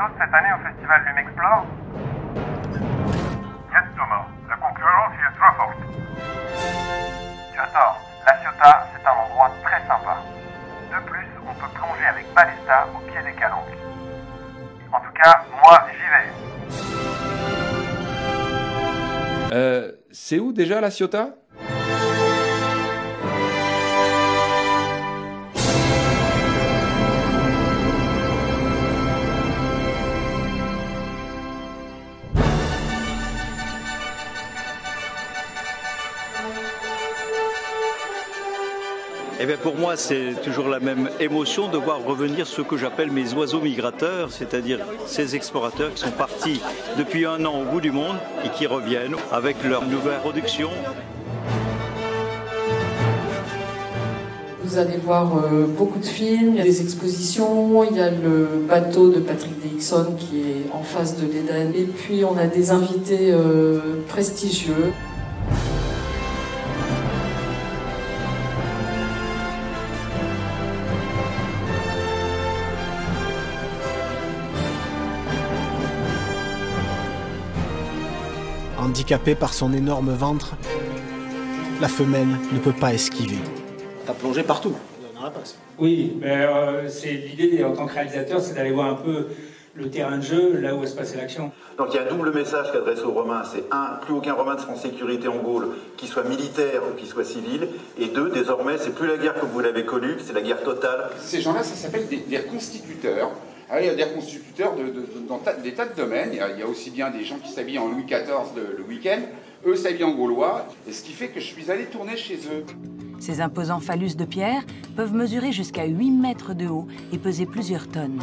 chose cette année au festival Lumexplore? Yes Thomas, la concurrence y est trop forte. Tu as tort, La Ciotat c'est un endroit très sympa. De plus, on peut plonger avec Ballesta au pied des calanques. En tout cas, moi j'y vais. C'est où déjà La Ciotat? Eh bien pour moi, c'est toujours la même émotion de voir revenir ce que j'appelle mes oiseaux migrateurs, c'est-à-dire ces explorateurs qui sont partis depuis 1 an au bout du monde et qui reviennent avec leur nouvelle production. Vous allez voir beaucoup de films, il y a des expositions, il y a le bateau de Patrick Dixon qui est en face de l'Éden. Et puis on a des invités prestigieux. Handicapée par son énorme ventre, la femelle ne peut pas esquiver. T'as plongé partout, dans la passe. Oui, mais c'est l'idée en tant que réalisateur, c'est d'aller voir un peu le terrain de jeu, là où va se passer l'action. Donc il y a un double message qu'adresse aux Romains, c'est 1, plus aucun Romain ne sera en sécurité en Gaule, qu'il soit militaire ou qu'il soit civil, et 2, désormais, c'est plus la guerre comme vous l'avez connue, c'est la guerre totale. Ces gens-là, ça s'appelle des reconstituteurs. Alors, il y a des reconstituteurs dans des tas de domaines. Il y a aussi bien des gens qui s'habillent en Louis XIV le week-end, eux s'habillent en gaulois, et ce qui fait que je suis allé tourner chez eux. Ces imposants phallus de pierre peuvent mesurer jusqu'à 8 mètres de haut et peser plusieurs tonnes.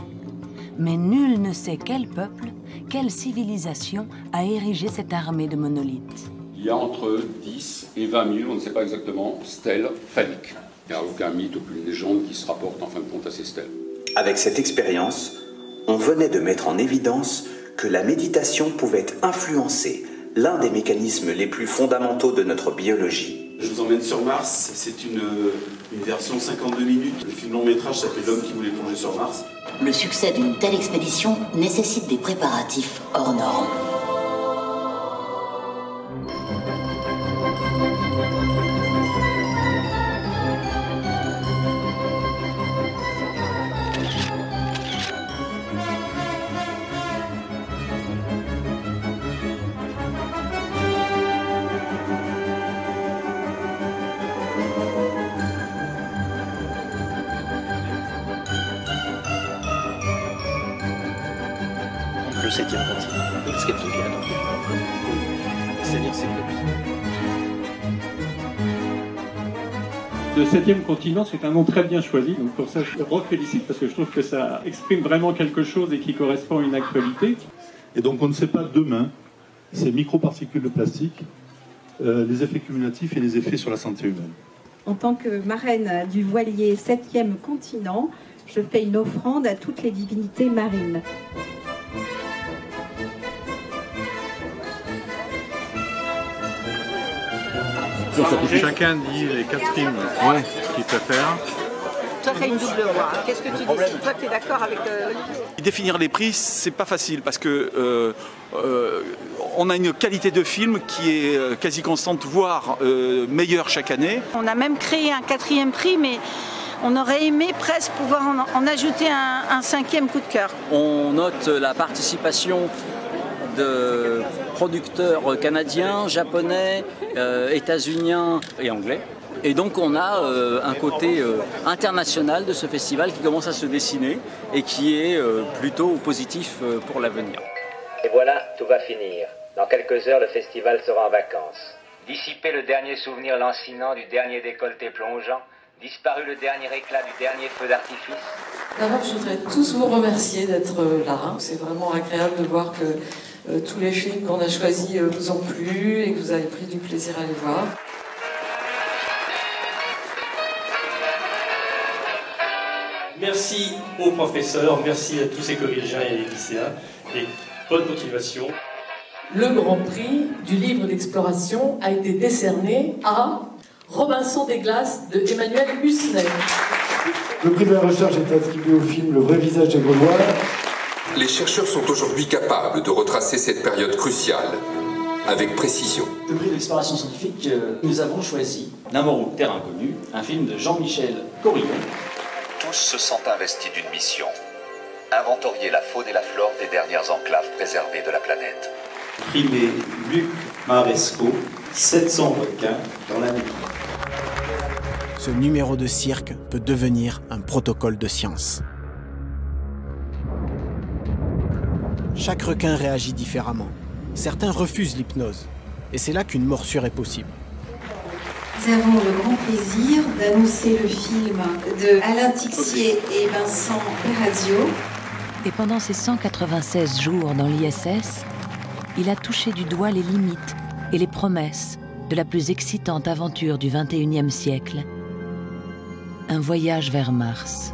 Mais nul ne sait quel peuple, quelle civilisation a érigé cette armée de monolithes. Il y a entre 10 et 20 000, on ne sait pas exactement, stèles phalliques. Il n'y a aucun mythe, aucune légende qui se rapporte en fin de compte à ces stèles. Avec cette expérience, on venait de mettre en évidence que la méditation pouvait influencer l'un des mécanismes les plus fondamentaux de notre biologie. Je vous emmène sur Mars, c'est une version 52 minutes. Le film long métrage s'appelle L'homme qui voulait plonger sur Mars. Le succès d'une telle expédition nécessite des préparatifs hors normes. Le 7e continent, ce qu'elle devient. C'est-à-dire c'est Le 7e continent, c'est un nom très bien choisi, donc pour ça je refélicite parce que je trouve que ça exprime vraiment quelque chose et qui correspond à une actualité. Et donc on ne sait pas demain ces microparticules de plastique, les effets cumulatifs et les effets sur la santé humaine. En tant que marraine du voilier 7e continent, je fais une offrande à toutes les divinités marines. Chacun dit les 4 films qu'il préfère. Toi, tu as une double voix. Qu'est-ce que tu dis? Toi, tu es d'accord avec... Définir les prix, c'est pas facile parce que on a une qualité de film qui est quasi constante, voire meilleure chaque année. On a même créé un 4e prix, mais on aurait aimé presque pouvoir en ajouter un 5e coup de cœur. On note la participation de producteurs canadiens, japonais, états-uniens et anglais. Et donc on a un côté international de ce festival qui commence à se dessiner et qui est plutôt positif pour l'avenir. Et voilà, tout va finir. Dans quelques heures, le festival sera en vacances. Dissipé le dernier souvenir lancinant du dernier décolleté plongeant, disparu le dernier éclat du dernier feu d'artifice. D'abord, je voudrais tous vous remercier d'être là. C'est vraiment agréable de voir que tous les films qu'on a choisis vous ont plu et que vous avez pris du plaisir à les voir. Merci aux professeurs, merci à tous ces collégiens et lycéens et bonne continuation. Le Grand Prix du livre d'exploration a été décerné à Robinson des Glaces de Emmanuel Hussenet. Le prix de la recherche est attribué au film Le vrai visage des Gaulois Les chercheurs sont aujourd'hui capables de retracer cette période cruciale avec précision. Le prix de l'exploration scientifique, nous avons choisi Namorou, Terre Inconnue, un film de Jean-Michel Corillon. Tous se sentent investis d'une mission. Inventorier la faune et la flore des dernières enclaves préservées de la planète. Primé Luc Maresco, 700 requins dans la nuit. Ce numéro de cirque peut devenir un protocole de science. Chaque requin réagit différemment. Certains refusent l'hypnose. Et c'est là qu'une morsure est possible. Nous avons le grand plaisir d'annoncer le film de Alain Tixier et Vincent Perazio. Et pendant ses 196 jours dans l'ISS, il a touché du doigt les limites et les promesses de la plus excitante aventure du XXIe siècle. Un voyage vers Mars.